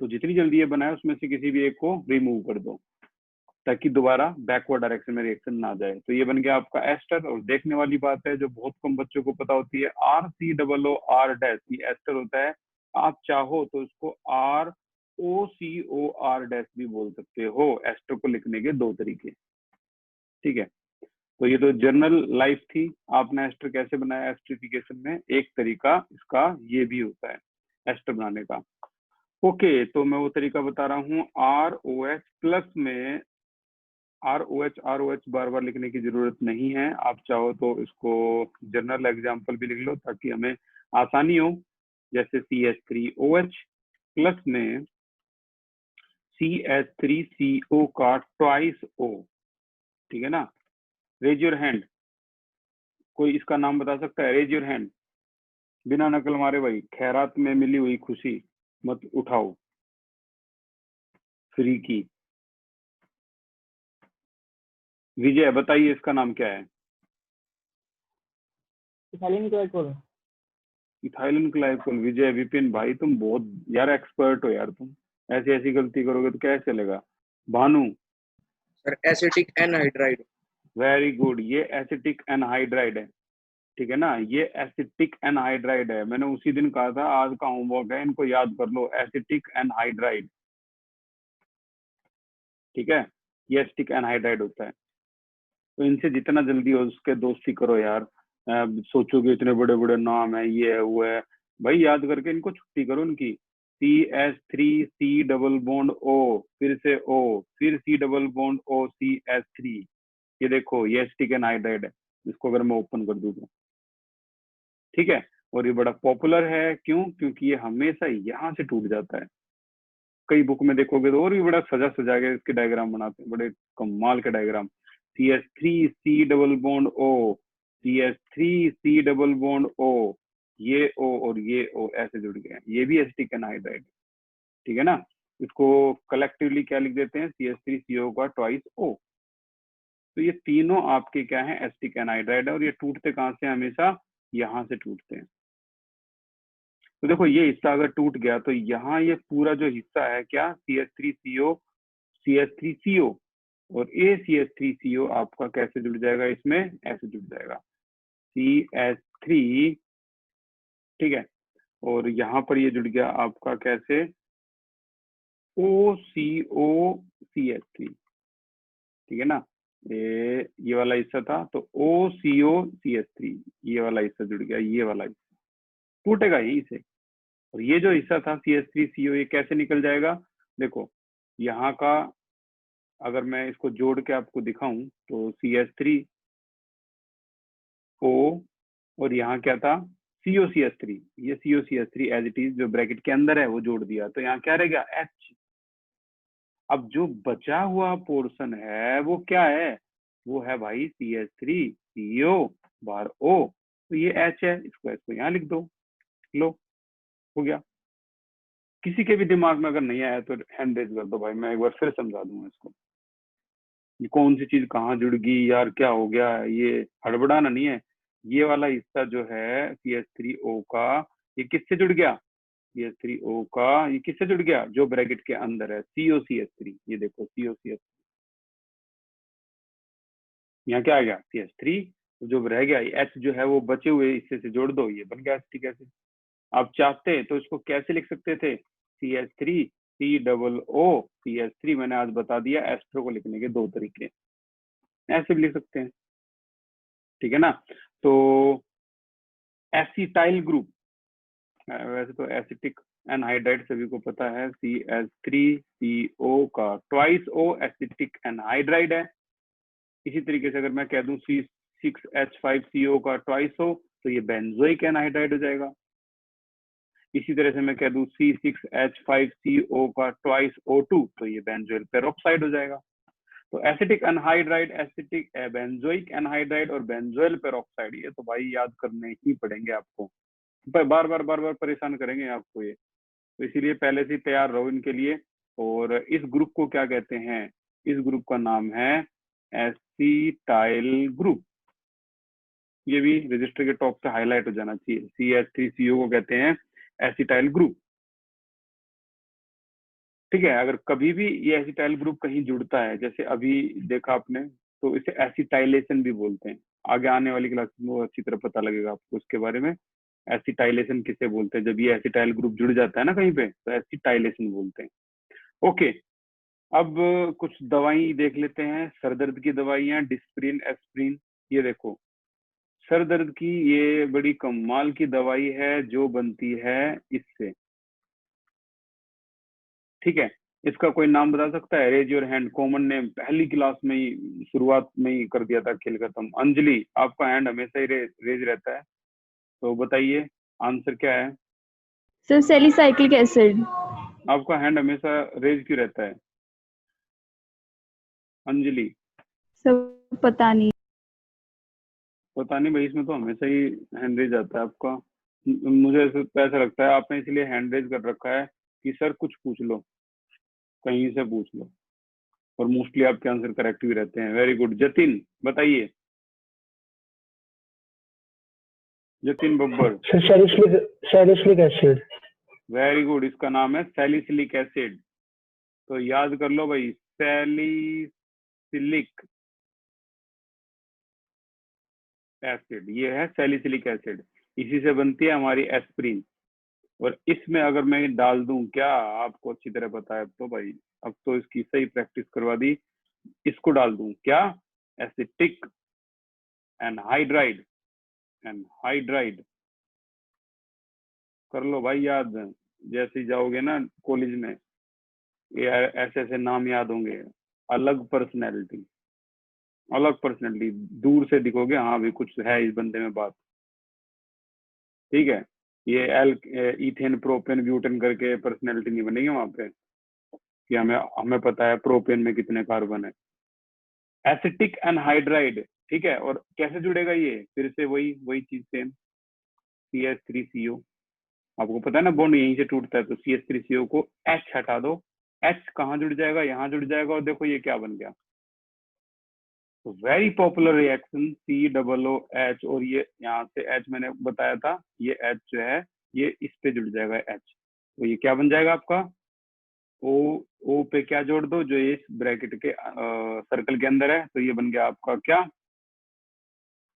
तो जितनी जल्दी ये बनाए उसमें से किसी भी एक को रिमूव कर दो ताकि दोबारा बैकवर्ड डायरेक्शन में रिएक्शन ना जाए। तो ये बन गया आपका एस्टर। और देखने वाली बात है जो बहुत कम बच्चों को पता होती है, RCOOR-, ये एस्टर होता है। आप चाहो तो इसको ROCOR- भी बोल सकते हो। एस्टर को लिखने के 2 तरीके, ठीक है। तो ये तो जनरल लाइफ थी। आपने एस्टर कैसे बनाया एस्ट्रिफिकेशन में, एक तरीका इसका ये भी होता है एस्टर बनाने का। ओके, तो मैं वो तरीका बता रहा हूँ। ROH प्लस में ROH बार बार लिखने की जरूरत नहीं है। आप चाहो तो इसको जनरल एग्जांपल भी लिख लो ताकि हमें आसानी हो। जैसे CH3OH प्लस में CH3CO का ट्वाइस O, ठीक है ना। रेज योर हैंड, कोई इसका नाम बता सकता है? रेज योर हैंड, बिना नकल मारे भाई। खैरात में मिली हुई खुशी मत उठाओ फ्री की। विजय बताइए इसका नाम क्या है? Ethylene glycol. Ethylene glycol. Vijay, Vipin भाई तुम बहुत यार एक्सपर्ट हो यार। तुम ऐसी ऐसी गलती करोगे तो कैसे चलेगा? Bhanu. Sir acetic anhydride. Very good, ये एसिटिक एनहाइड्राइड है, ठीक है ना। ये एसिटिक एनहाइड्राइड है। मैंने उसी दिन कहा था आज का होमवर्क है, इनको याद कर लो। एसिटिक एनहाइड्राइड, ठीक है। ये एसिटिक एनहाइड्राइड होता है। तो इनसे जितना जल्दी हो उसके दोस्ती करो यार। सोचोगे इतने बड़े बड़े नाम है, ये है वो है, भाई याद करके इनको छुट्टी करो इनकी। CH3 डबल बॉन्ड O, फिर से O, फिर C double bond O CH3। ये देखो ये एसिटिक एनहाइड्राइड है। इसको अगर मैं ओपन कर दूं तो, ठीक है। और ये बड़ा पॉपुलर है, क्यों? क्योंकि ये हमेशा यहाँ से टूट जाता है। कई बुक में देखोगे तो और भी बड़ा सजा सजा के इसके डायग्राम बनाते हैं, बड़े कमाल के diagram. CH3C double bond O, CH3C double bond O, ये O और ये O ऐसे जुड़ गए हैं। ये भी एसिटिक एनहाइड्राइड, ठीक है ना। इसको कलेक्टिवली क्या लिख देते हैं? CH3CO का ट्वाइस O। तो ये तीनों आपके क्या है? एसिटिक एनहाइड्राइड है। और ये टूटते कहाँ से? हमेशा यहाँ से टूटते हैं। तो देखो ये हिस्सा अगर टूट गया तो यहाँ ये पूरा जो हिस्सा है क्या? CH3CO और ये CH3CO आपका कैसे जुड़ जाएगा? इसमें ऐसे जुड़ जाएगा CH3, ठीक है। और यहाँ पर ये जुड़ गया आपका कैसे? OCOCH3, ठीक है ना। ये वाला हिस्सा था तो OCO-CH3, ये वाला हिस्सा जुड़ गया, ये वाला हिस्सा टूटेगा यहीं से। और ये जो हिस्सा था CH3CO, ये कैसे निकल जाएगा? देखो यहाँ का अगर मैं इसको जोड़ के आपको दिखाऊं तो CH3O और यहाँ क्या था CO-CH3, ये CO-CH3 एज इट इज जो ब्रैकेट के अंदर है वो जोड़ दिया, तो यहाँ क्या रह गया H। अब जो बचा हुआ पोर्शन है वो क्या है? वो है भाई CH3CO बार O, तो ये H है, इसको यहाँ लिख दो। लो हो गया। किसी के भी दिमाग में अगर नहीं आया तो हैंड रेज कर दो भाई, मैं एक बार फिर समझा दूंगा इसको। ये कौन सी चीज कहाँ जुड़ गई यार, क्या हो गया, ये हड़बड़ाना नहीं है। ये वाला हिस्सा जो है CH3O का, ये किससे जुड़ गया? CH3O का ये किससे जुड़ गया? जो ब्रैकेट के अंदर है CO-CH3, ये देखो CO-CH3, यहाँ क्या आ गया CH3, जो रह गया H जो है वो बचे हुए हिस्से से जोड़ दो, ये बन गया एसिटिक एसिड। आप चाहते तो इसको कैसे लिख सकते थे? CH3COO-CH3, मैंने आज बता दिया एस्टर को लिखने के 2 तरीके, ऐसे भी लिख सकते हैं, ठीक है ना। तो एसिटाइल ग्रुप, वैसे तो एसिटिक एनहाइड्राइड सभी को पता है, CH3CO का ट्वाइस O एसिटिक एनहाइड्राइड है। इसी तरीके से अगर मैं कह दूं C6H5CO का ट्वाइस O, तो ये बेंजोइक एनहाइड्राइड हो जाएगा। इसी तरह से मैं कह दूं C6H5CO का ट्वाइस O2, तो ये बेंजोइल पेरोक्साइड हो जाएगा। तो acetic anhydride, acetic benzoic anhydride और बेंजोइल पेरोक्साइड, ये तो भाई याद करने ही पड़ेंगे आपको, बार बार परेशान करेंगे आपको ये, तो इसीलिए पहले से तैयार रहो इनके लिए। और इस ग्रुप को क्या कहते हैं? इस ग्रुप का नाम है एसिटाइल ग्रुप। ये भी रजिस्टर के टॉप पे हाईलाइट हो जाना चाहिए। CH3CO को कहते हैं एसिटाइल ग्रुप, ठीक है। अगर कभी भी ये एसिटाइल ग्रुप कहीं जुड़ता है, जैसे अभी देखा आपने, तो इसे एसिटाइलेशन भी बोलते हैं। आगे आने वाली क्लास में वो अच्छी तरह पता लगेगा आपको उसके बारे में, एसिटाइलेशन किसे बोलते हैं। जब ये एसिटाइल ग्रुप जुड़ जाता है ना कहीं पे, तो एसिटाइलेशन बोलते हैं। ओके, अब कुछ दवाई देख लेते हैं, सर दर्द की दवाइयां, डिस्प्रिन, एस्प्रिन। ये देखो सर दर्द की ये बड़ी कमाल की दवाई है जो बनती है इससे, ठीक है। इसका कोई नाम बता सकता है? Raise your hand, common name, पहली क्लास में ही शुरुआत में ही कर दिया था खेल खत्म। अंजलि, आपका हैंड हमेशा ही रेज रहता है, तो बताइए आंसर क्या है? Sir salicylic acid. आपका हैंड हमेशा रेज क्यों रहता है अंजलि? सर पता नहीं। पता नहीं भाई, इसमें तो हमेशा ही हैंड रेज आता है आपका। मुझे ऐसा लगता है आपने इसलिए हैंड रेज कर रखा है कि सर कुछ पूछ लो, कहीं से पूछ लो, और मोस्टली आपके आंसर करेक्ट भी रहते हैं। Very good. जतिन बताइए, Jatin Babbar. Salicylic acid. Very good, इसका नाम है सैलिसिलिक एसिड। तो याद कर लो भाई, सैलिसिलिक एसिड, ये है सैलिसिलिक एसिड, इसी से बनती है हमारी एस्प्रिन। और इसमें अगर मैं डाल दूं, क्या आपको अच्छी तरह पता है अब तो भाई, अब तो इसकी सही प्रैक्टिस करवा दी। इसको डाल दूं क्या? एसिटिक एनहाइड्राइड, एनहाइड्राइड कर लो भाई याद, जैसे ही जाओगे ना कॉलेज में, ये ऐसे ऐसे नाम याद होंगे। अलग पर्सनैलिटी, अलग पर्सनैलिटी, दूर से दिखोगे हाँ भी कुछ है इस बंदे में बात, ठीक है। ये इथेन प्रोपेन ब्यूटेन करके पर्सनैलिटी नहीं बनेगी वहां पे कि हमें पता है प्रोपेन में कितने कार्बन है। एसिटिक एनहाइड्राइड, ठीक है। और कैसे जुड़ेगा ये? फिर से वही चीज सेम, CH3CO, आपको पता है ना बॉन्ड यहीं से टूटता है, तो CH3CO को H हटा दो, H कहाँ जुड़ जाएगा? यहाँ जुड़ जाएगा, और देखो ये क्या बन गया। तो वेरी पॉपुलर रिएक्शन COOH, और ये यहाँ से H मैंने बताया था, ये H जो है ये इस पे जुड़ जाएगा H, तो ये क्या बन जाएगा आपका? O पे क्या जोड़ दो जो इस ब्रैकेट के सर्कल के अंदर है, तो ये बन गया आपका क्या?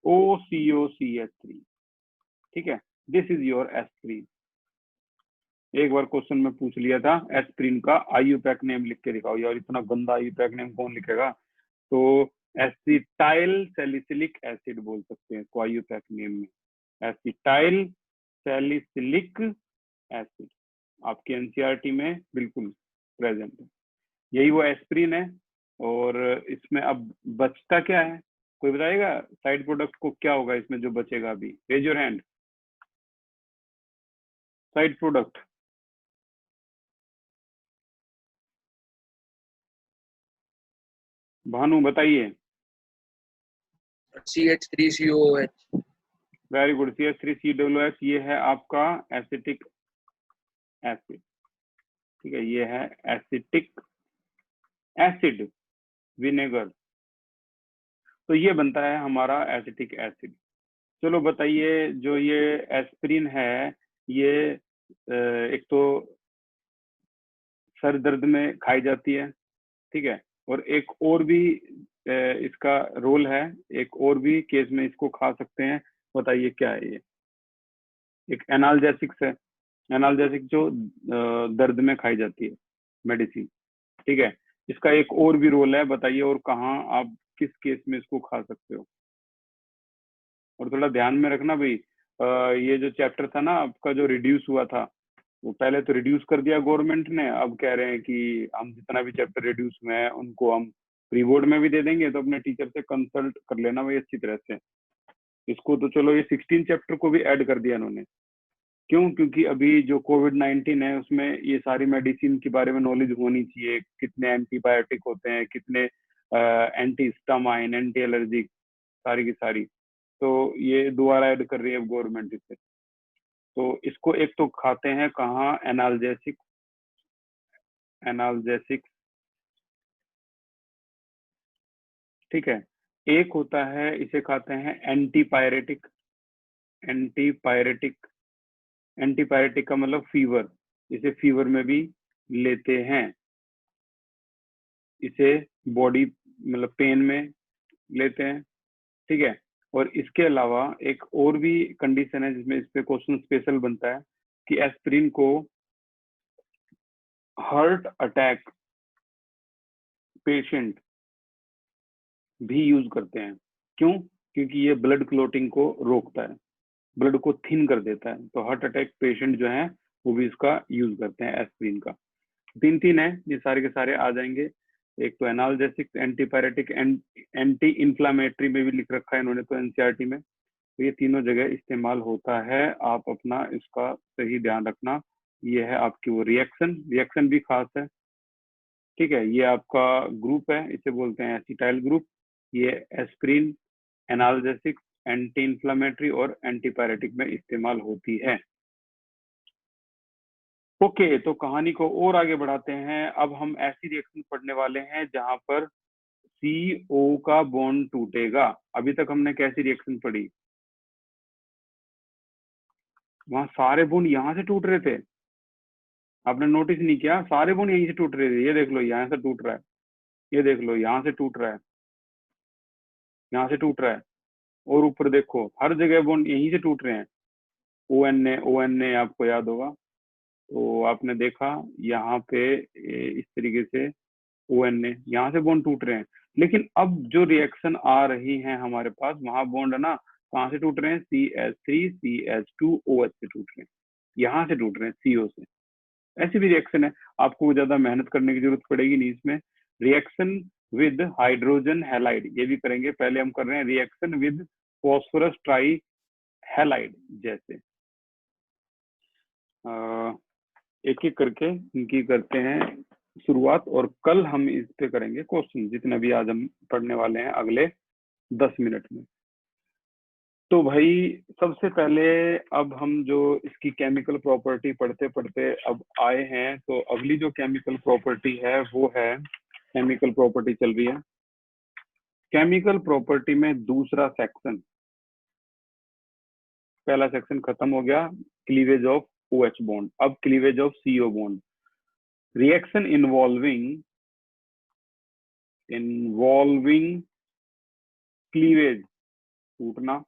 OCO-CH3, ठीक है। This is your aspirin. एक बार क्वेश्चन में पूछ लिया था एस्प्रिन का IUPAC नेम लिख के दिखाओ यार, इतना गंदा IUPAC नेम कौन लिखेगा? तो एसिटाइल सैलिसिलिक एसिड बोल सकते हैं इसको आईयूपैक नेम में, एसिटाइल सैलिसिलिक एसिड आपके एनसीईआरटी में बिल्कुल प्रेजेंट है। यही वो एस्प्रिन है। और इसमें अब बचता क्या है, कोई बताएगा साइड प्रोडक्ट को क्या होगा इसमें जो बचेगा अभी? Raise your hand. Side product Bhanu बताइए। CH3COOH। वेरी गुड, CH3COOH ये है आपका एसिटिक एसिड। ठीक है, ये है एसिटिक एसिड विनेगर, तो ये बनता है हमारा एसिटिक एसिड। चलो बताइए, जो ये एस्प्रिन है ये एक तो सर दर्द में खाई जाती है, ठीक है, और एक और भी इसका रोल है, एक और भी केस में इसको खा सकते हैं। बताइए क्या है ये? एक एनाल्जेसिक्स है, एनाल्जेसिक जो दर्द में खाई जाती है मेडिसिन, ठीक है। इसका एक और भी रोल है, बताइए और कहाँ आप किस केस में इसको खा सकते हो? और थोड़ा ध्यान में रखना भाई, ये जो चैप्टर था ना आपका जो रिड्यूस हुआ था, वो पहले तो रिड्यूस कर दिया गवर्नमेंट ने, अब कह रहे हैं कि हम जितना भी चैप्टर रिड्यूस हुए हैं उनको हम प्री बोर्ड में भी दे देंगे, तो अपने टीचर से कंसल्ट कर लेना भाई अच्छी तरह से। इसको तो चलो ये 16 चैप्टर को भी ऐड कर दिया इन्होंने। क्यों? क्योंकि अभी जो कोविड-19 है उसमें ये सारी मेडिसिन के बारे में नॉलेज होनी चाहिए, कितने एंटीबायोटिक होते हैं, कितने एंटी हिस्टामाइन, एंटी एलर्जिक, सारी की सारी, तो ये दोबारा ऐड कर रही है गवर्नमेंट इसे। तो इसको एक तो खाते हैं कहाँ, एनाल्जेसिक, एनाल्जेसिक, ठीक है। एक होता है इसे खाते हैं एंटीपायरेटिक, एंटीपायरेटिक, एंटीपायरेटिक का मतलब फीवर, इसे फीवर में भी लेते हैं, इसे बॉडी मतलब पेन में लेते हैं, ठीक है। और इसके अलावा एक और भी कंडीशन है जिसमें इस पे क्वेश्चन स्पेशल बनता है कि एस्प्रिन को हार्ट अटैक पेशेंट भी यूज करते हैं। क्यों? क्योंकि ये ब्लड क्लोटिंग को रोकता है, ब्लड को थिन कर देता है, तो हार्ट अटैक पेशेंट जो है वो भी इसका यूज करते हैं एस्प्रिन का। तीन है, ये सारे के सारे आ जाएंगे। एक तो एनाल्जेसिक, एंटीपायरेटिक, एंटी इंफ्लामेटरी में भी लिख रखा है इन्होंने तो एनसीईआरटी में, तो ये तीनों जगह इस्तेमाल होता है। आप अपना इसका सही ध्यान रखना। ये है आपकी वो रिएक्शन, रिएक्शन भी खास है, ठीक है। ये आपका ग्रुप है, इसे बोलते हैं एसिटाइल ग्रुप। ये एस्प्रिन, एनाल्जेसिक, एंटी इंफ्लामेटरी और एंटीपायरेटिक में इस्तेमाल होती है। ओके, तो कहानी को और आगे बढ़ाते हैं। अब हम ऐसी रिएक्शन पढ़ने वाले हैं जहां पर CO का बॉन्ड टूटेगा। अभी तक हमने कैसी रिएक्शन पढ़ी? वहां सारे बॉन्ड यहाँ से टूट रहे थे, आपने नोटिस नहीं किया? सारे बॉन्ड यहीं से टूट रहे थे। ये देख लो यहाँ से टूट रहा है, ये देख लो यहाँ से टूट रहा है, यहाँ से टूट रहा है, और ऊपर देखो हर जगह बॉन्ड यहीं से टूट रहे हैं। ONA आपको याद होगा, तो आपने देखा यहाँ पे इस तरीके से ONA, यहाँ से बॉन्ड टूट रहे हैं। लेकिन अब जो रिएक्शन आ रही है हमारे पास, वहां बॉन्ड ना कहाँ से टूट रहे हैं? CH3 CH2OH से टूट रहे हैं, यहाँ से टूट रहे हैं CO से। ऐसी भी रिएक्शन है, आपको ज्यादा मेहनत करने की जरूरत पड़ेगी नहीं इसमें। रिएक्शन विद हाइड्रोजन हैलाइड, ये भी करेंगे। पहले हम कर रहे हैं reaction with phosphorus try halide. जैसे एक एक करके इनकी करते हैं शुरुआत, और कल हम इस पे करेंगे क्वेश्चन, जितने भी आज हम पढ़ने वाले हैं अगले 10 मिनट में। तो भाई सबसे पहले अब हम जो इसकी केमिकल प्रॉपर्टी पढ़ते पढ़ते अब आए हैं, तो अगली जो केमिकल प्रॉपर्टी है वो है, केमिकल प्रॉपर्टी चल रही है, केमिकल प्रॉपर्टी में दूसरा सेक्शन, पहला सेक्शन खत्म हो गया, क्लीवेज ऑफ OH बॉन्ड, अब cleavage of CO bond. Reaction involving cleavage, टूटना,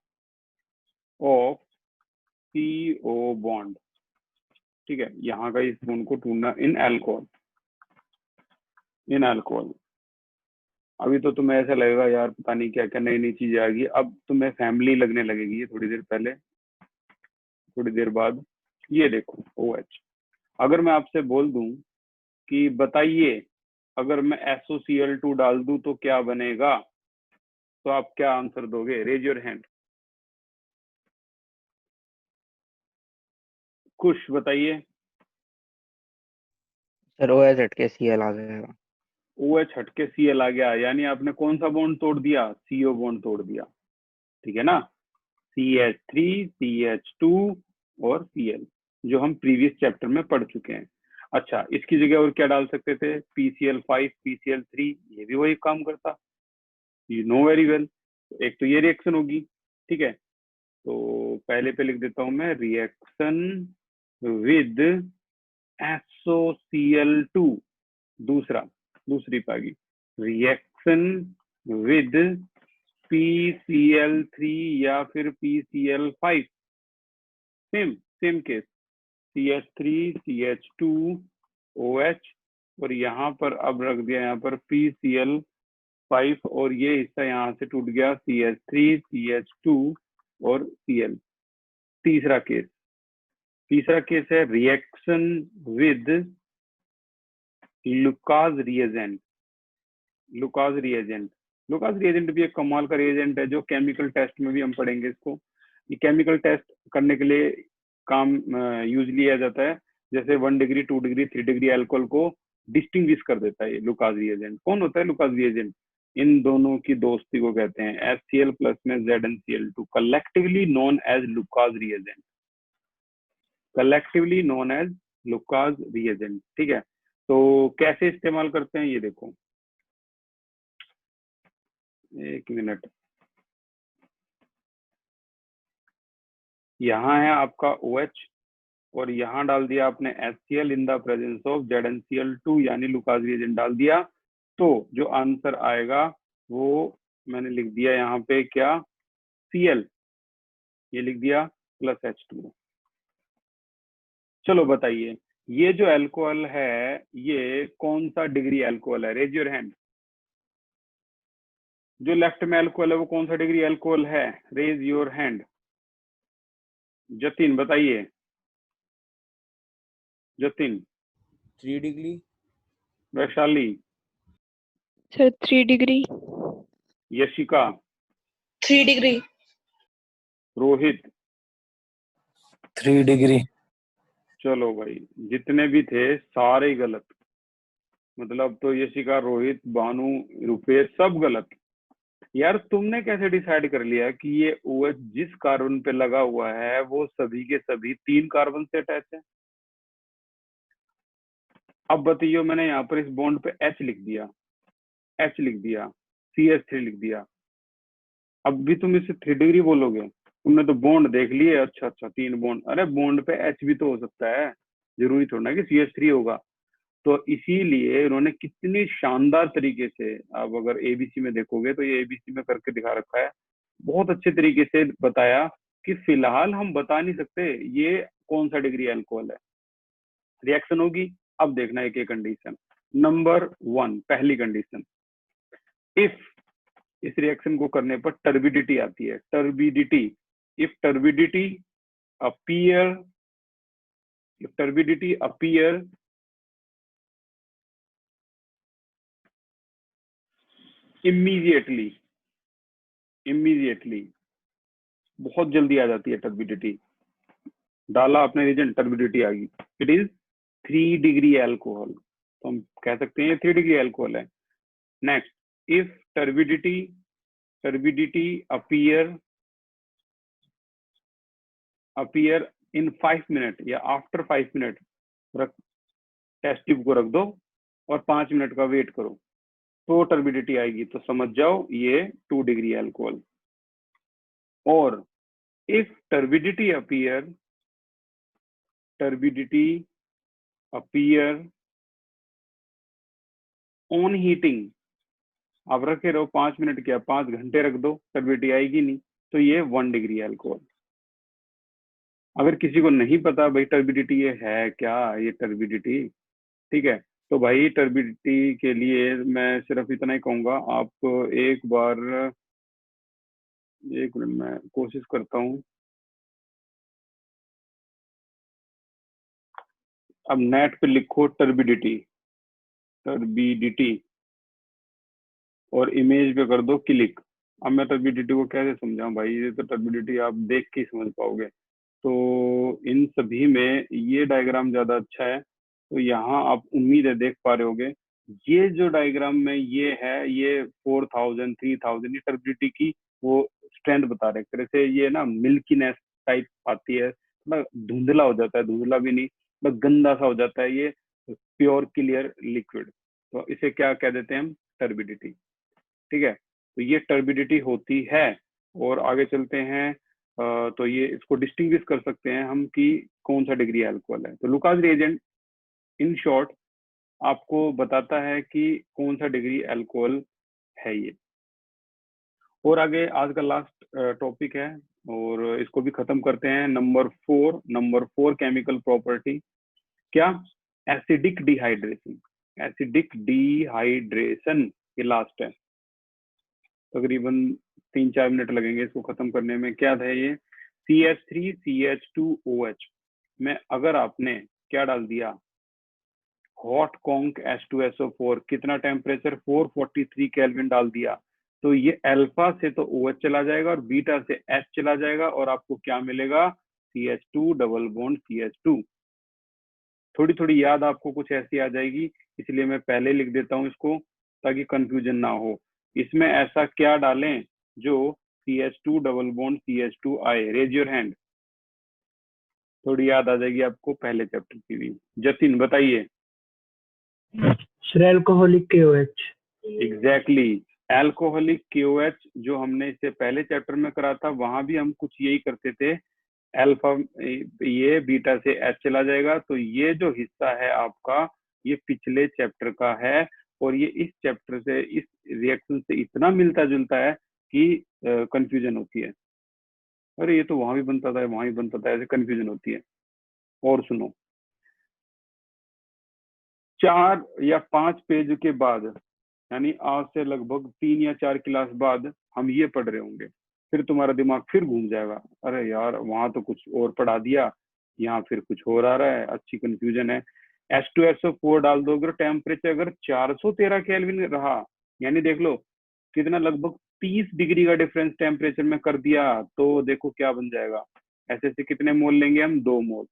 ऑफ CO बॉन्ड, ठीक है। यहाँ का इस बॉन्ड को टूटना इन अल्कोहल, अभी तो तुम्हें ऐसा लगेगा यार पता नहीं क्या क्या नई नई चीजें आ गई, अब तुम्हें फैमिली लगने लगेगी ये थोड़ी देर पहले, थोड़ी देर बाद। ये देखो OH, अगर मैं आपसे बोल दूं कि बताइए अगर मैं SOCl2 डाल दूं तो क्या बनेगा, तो आप क्या आंसर दोगे? Raise your hand. कुछ बताइए। सर OH हट के Cl आ जाएगा। OH हट के Cl आ गया, यानी आपने कौन सा बॉन्ड तोड़ दिया? CO बॉन्ड तोड़ दिया, ठीक है ना। CH3 CH2 और Cl, जो हम प्रीवियस चैप्टर में पढ़ चुके हैं। अच्छा, इसकी जगह और क्या डाल सकते थे? PCl5 PCl3, ये भी वही काम करता, यू नो वेरी वेल। एक तो ये रिएक्शन होगी, ठीक है। तो पहले पे लिख देता हूं मैं, रिएक्शन विद SOCl2। दूसरी पागी, रिएक्शन विद PCl3 या फिर PCl5, same case, CH3 CH2 OH, और यहाँ पर अब रख दिया यहाँ पर PCl5, और ये हिस्सा यहाँ से टूट गया CH3 CH2 और Cl। तीसरा केस है reaction with Lucas reagent. Lucas reagent भी एक कमाल का रिएजेंट है, जो केमिकल टेस्ट में भी हम पढ़ेंगे इसको। ये केमिकल टेस्ट करने के लिए काम यूज लिया जाता है, जैसे 1 डिग्री 2 डिग्री 3 डिग्री अल्कोहल को डिस्टिंग्विश कर देता है ये लुकास रिएजेंट। कौन होता है लुकास रिएजेंट? इन दोनों की दोस्ती को कहते हैं HCl प्लस में ZnCl2, collectively known as Lucas reagent, collectively known as Lucas reagent, ठीक है। तो कैसे इस्तेमाल करते हैं ये देखो, एक मिनट। यहाँ है आपका OH, और यहाँ डाल दिया आपने HCl in the presence of ZnCl2, यानी लुकास रिएजेंट डाल दिया। तो जो आंसर आएगा वो मैंने लिख दिया यहाँ पे क्या, Cl, ये लिख दिया प्लस H2O। चलो बताइए, ये जो अल्कोहल है ये कौन सा डिग्री अल्कोहल है? Raise your hand. जो लेफ्ट में अल्कोहल है वो कौन सा डिग्री अल्कोहल है? Raise your hand. जतिन बताइए, Jatin. 3 degree. Vaishali. Sir 3 degree. Yashika. 3 degree. Rohit. 3 degree. चलो भाई, जितने भी थे सारे ही गलत, मतलब तो यशिका, रोहित, भानु, रुपेश सब गलत। यार तुमने कैसे डिसाइड कर लिया कि ये OH जिस कार्बन पे लगा हुआ है वो सभी के सभी 3 कार्बन से अटैच है? अब बताइए, मैंने यहाँ पर इस बॉन्ड पे H लिख दिया, CH3 लिख दिया, अब भी तुम इसे 3 डिग्री बोलोगे? तुमने तो बॉन्ड देख लिए, अच्छा 3 बॉन्ड, अरे बॉन्ड पे H भी तो हो सकता है, जरूरी थोड़ा ना कि CH3 होगा। तो इसीलिए उन्होंने कितनी शानदार तरीके से, आप अगर ABC में देखोगे तो ये ABC में करके दिखा रखा है, बहुत अच्छे तरीके से बताया कि फिलहाल हम बता नहीं सकते ये कौन सा डिग्री अल्कोहल है, रिएक्शन होगी। अब देखना एक एक कंडीशन। नंबर 1, पहली कंडीशन, इफ इस रिएक्शन को करने पर टर्बिडिटी आती है, turbidity, if turbidity appear immediately, बहुत जल्दी आ जाती है टर्बिडिटी। डाला आपने रीजन, टर्बिडिटी आ गई, इट इज 3 डिग्री अल्कोहल, तो हम कह सकते हैं 3 डिग्री अल्कोहल है। Next, if turbidity appear in 5 minute या आफ्टर 5 मिनट, टेस्ट ट्यूब को रख दो और 5 मिनट का वेट करो तो टर्बिडिटी आएगी, तो समझ जाओ ये 2 डिग्री अल्कोहल। और if turbidity appear on heating, आप रखे रहो 5 मिनट क्या 5 घंटे रख दो, टर्बिडिटी आएगी नहीं, तो ये 1 डिग्री अल्कोहल। अगर किसी को नहीं पता भाई टर्बिडिटी ये है क्या, ये टर्बिडिटी, ठीक है, तो भाई टर्बिडिटी के लिए मैं सिर्फ इतना ही कहूंगा, आप एक बार, एक मिनट मैं कोशिश करता हूँ। अब नेट पे लिखो टर्बिडिटी, टर्बिडिटी, और इमेज पे कर दो क्लिक। अब मैं टर्बिडिटी को कैसे समझाऊं भाई, ये तो टर्बिडिटी आप देख के ही समझ पाओगे। तो इन सभी में ये डायग्राम ज्यादा अच्छा है, तो यहाँ आप उम्मीद है देख पा रहे होगे। ये जो डायग्राम में ये है, ये 4000 3000 ये टर्बिडिटी की वो स्ट्रेंथ बता रहे हैं। एक तरह से ये ना मिल्कीनेस टाइप आती है, मतलब धुंधला हो जाता है, धुंधला भी नहीं, मतलब गंदा सा हो जाता है ये प्योर क्लियर लिक्विड, तो इसे क्या कह देते हैं हम, टर्बिडिटी। ठीक है, तो ये टर्बिडिटी होती है। और आगे चलते हैं, तो ये इसको डिस्टिंग्विश कर सकते हैं हम कि कौन सा डिग्री अल्कोहल है। तो लुकास रिएजेंट इन शॉर्ट आपको बताता है कि कौन सा डिग्री अल्कोहल है ये। और आगे आज का लास्ट टॉपिक है, और इसको भी खत्म करते हैं। नंबर 4 केमिकल प्रॉपर्टी क्या, एसिडिक डिहाइड्रेशन। एसिडिक डिहाइड्रेशन ये लास्ट है, तकरीबन 3-4 मिनट लगेंगे इसको खत्म करने में। क्या था ये, CH3CH2OH में अगर आपने क्या डाल दिया, हॉट कॉन्क H2SO4, कितना टेम्परेचर 443 केल्विन डाल दिया, तो ये अल्फा से तो OH चला जाएगा और बीटा से H चला जाएगा, और आपको क्या मिलेगा, CH2 डबल बॉन्ड CH2। थोड़ी थोड़ी याद आपको कुछ ऐसी आ जाएगी, इसलिए मैं पहले लिख देता हूँ इसको ताकि कंफ्यूजन ना हो। इसमें ऐसा क्या डालें जो CH2 डबल बॉन्ड CH2 आए, रेज योर हैंड। थोड़ी याद आ जाएगी आपको पहले चैप्टर की भी। जतिन बताइए। Sir alcoholic KOH। Exactly, alcoholic KOH जो हमने इससे पहले चैप्टर में करा था, वहां भी हम कुछ यही करते थे। अल्फा ये बीटा से H चला जाएगा, तो ये जो हिस्सा है आपका ये पिछले चैप्टर का है, और ये इस चैप्टर से, इस रिएक्शन से इतना मिलता जुलता है कि कंफ्यूजन होती है। अरे ये तो वहां भी बनता था, वहां भी बनता था, ऐसे कंफ्यूजन होती है। और सुनो, 4 या 5 पेज के बाद, यानी आज से लगभग 3 या 4 क्लास बाद हम ये पढ़ रहे होंगे, फिर तुम्हारा दिमाग फिर घूम जाएगा, अरे यार वहां तो कुछ और पढ़ा दिया, यहाँ फिर कुछ और आ रहा है, अच्छी कंफ्यूजन है। H2SO4 डाल दो, अगर टेम्परेचर अगर 413 केल्विन रहा, यानी देख लो कितना, लगभग 30 डिग्री का डिफरेंस टेम्परेचर में कर दिया, तो देखो क्या बन जाएगा। ऐसे से कितने मोल लेंगे हम, 2 मोल।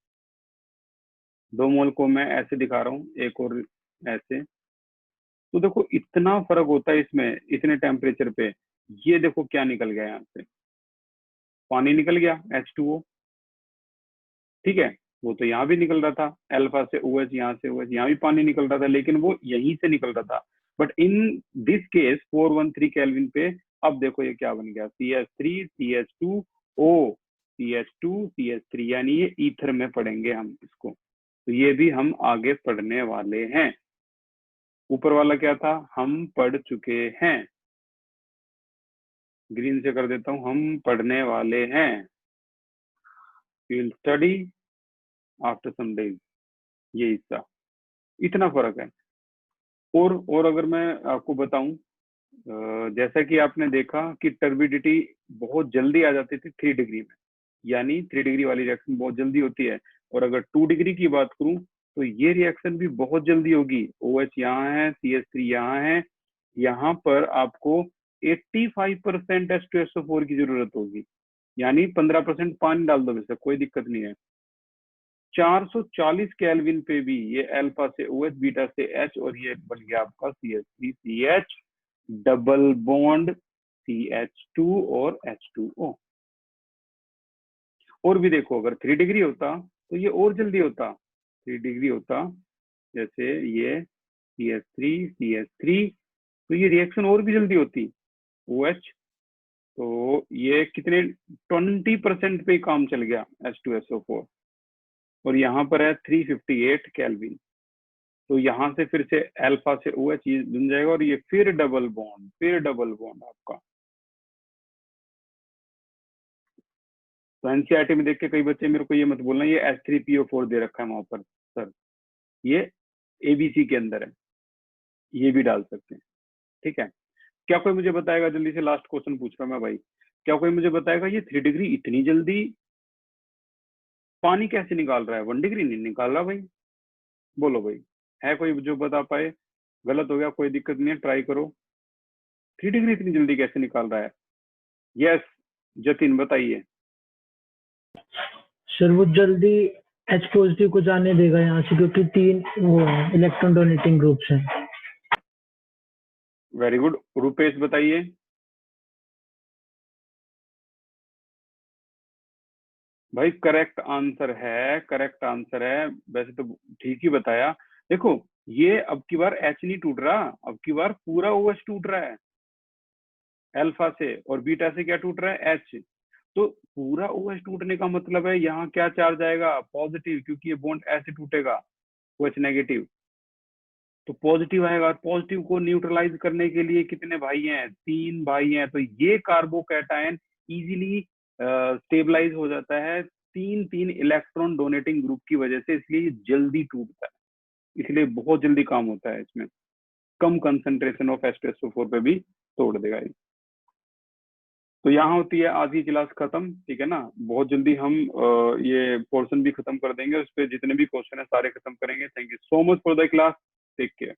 2 मोल को मैं ऐसे दिखा रहा हूँ, एक और ऐसे, तो देखो इतना फर्क होता है इसमें, इतने टेम्परेचर पे। ये देखो क्या निकल गया, यहाँ से पानी निकल गया H2O, ठीक है, वो तो यहाँ भी निकल रहा था, अल्फा से OH, यहाँ से OH, यहाँ भी पानी निकल रहा था, लेकिन वो यहीं से निकल रहा था। But in this case 413 kelvin पे अब देखो ये क्या बन गया, CH3 CH2O CH2 CH3, यानी ये ईथर में पढ़ेंगे हम इसको। तो ये भी हम आगे पढ़ने वाले हैं। ऊपर वाला क्या था, हम पढ़ चुके हैं, ग्रीन से कर देता हूं, हम पढ़ने वाले हैं। Will study after some days, ये हिस्सा, इतना फर्क है। और अगर मैं आपको बताऊं, जैसा कि आपने देखा कि टर्बिडिटी बहुत जल्दी आ जाती थी 3 डिग्री में, यानी 3 डिग्री वाली रिएक्शन बहुत जल्दी होती है। और अगर 2 डिग्री की बात करूं तो ये रिएक्शन भी बहुत जल्दी होगी। OH यहाँ है, CH3 यहाँ है, यहाँ पर आपको 85% H2SO4 की जरूरत होगी, यानी 15% पानी डाल दो, वैसे कोई दिक्कत नहीं है। 440 केल्विन पे भी ये अल्फा से OH, बीटा से H, और ये बन गया आपका CH3CH डबल बॉन्ड CH2 और H2O। और भी देखो, अगर 3 डिग्री होता तो ये और जल्दी होता, 3 डिग्री होता, जैसे ये CH3 तो ये रिएक्शन और भी जल्दी होती। OH तो ये कितने 20% पे काम चल गया H2SO4, और यहाँ पर है 358 केल्विन, तो यहाँ से फिर से अल्फा से OH बन जाएगा, और ये फिर डबल बॉन्ड आपका। तो एनसीईआरटी में देख के कई बच्चे मेरे को ये मत बोलना ये H3PO4 दे रखा है वहां पर, सर ये ABC के अंदर है, ये भी डाल सकते हैं। ठीक है, क्या कोई मुझे बताएगा, जल्दी से लास्ट क्वेश्चन पूछ रहा हूं मैं भाई, क्या कोई मुझे बताएगा ये 3 डिग्री इतनी जल्दी पानी कैसे निकाल रहा है, 1 डिग्री नहीं निकाल रहा भाई? बोलो भाई, है कोई जो बता पाए? गलत हो गया, कोई दिक्कत नहीं है, ट्राई करो। 3 डिग्री इतनी जल्दी कैसे निकाल रहा है? यस जतिन बताइए। सर वो जल्दी H पॉजिटिव को जाने देगा यहाँ से, क्योंकि 3 वो इलेक्ट्रॉन डोनेटिंग ग्रुप्स हैं। वेरी गुड, रुपेश बताइए। भाई करेक्ट आंसर है, करेक्ट आंसर है, वैसे तो ठीक ही बताया। देखो ये अब की बार H नहीं टूट रहा, अब की बार पूरा OH टूट रहा है अल्फा से, और बीटा से क्या टूट रहा है, H। तो पूरा OH टूटने का मतलब है यहाँ क्या चार्ज आएगा, पॉजिटिव, क्योंकि ये बॉन्ड ऐसे टूटेगा OH नेगेटिव, तो पॉजिटिव आएगा। और पॉजिटिव को न्यूट्रलाइज करने के लिए कितने भाई हैं, 3 भाई हैं, तो ये कार्बोकैटायन इजीली स्टेबलाइज हो जाता है 3 इलेक्ट्रॉन डोनेटिंग ग्रुप की वजह से, इसलिए ये जल्दी टूटता है, इसलिए बहुत जल्दी काम होता है इसमें, कम कंसंट्रेशन ऑफ H2SO4 पे भी तोड़ देगा ये। तो यहाँ होती है आज की क्लास खत्म, ठीक है ना। बहुत जल्दी हम ये पोर्शन भी खत्म कर देंगे, उस पर जितने भी क्वेश्चन है सारे खत्म करेंगे। Thank you so much for the class, take care.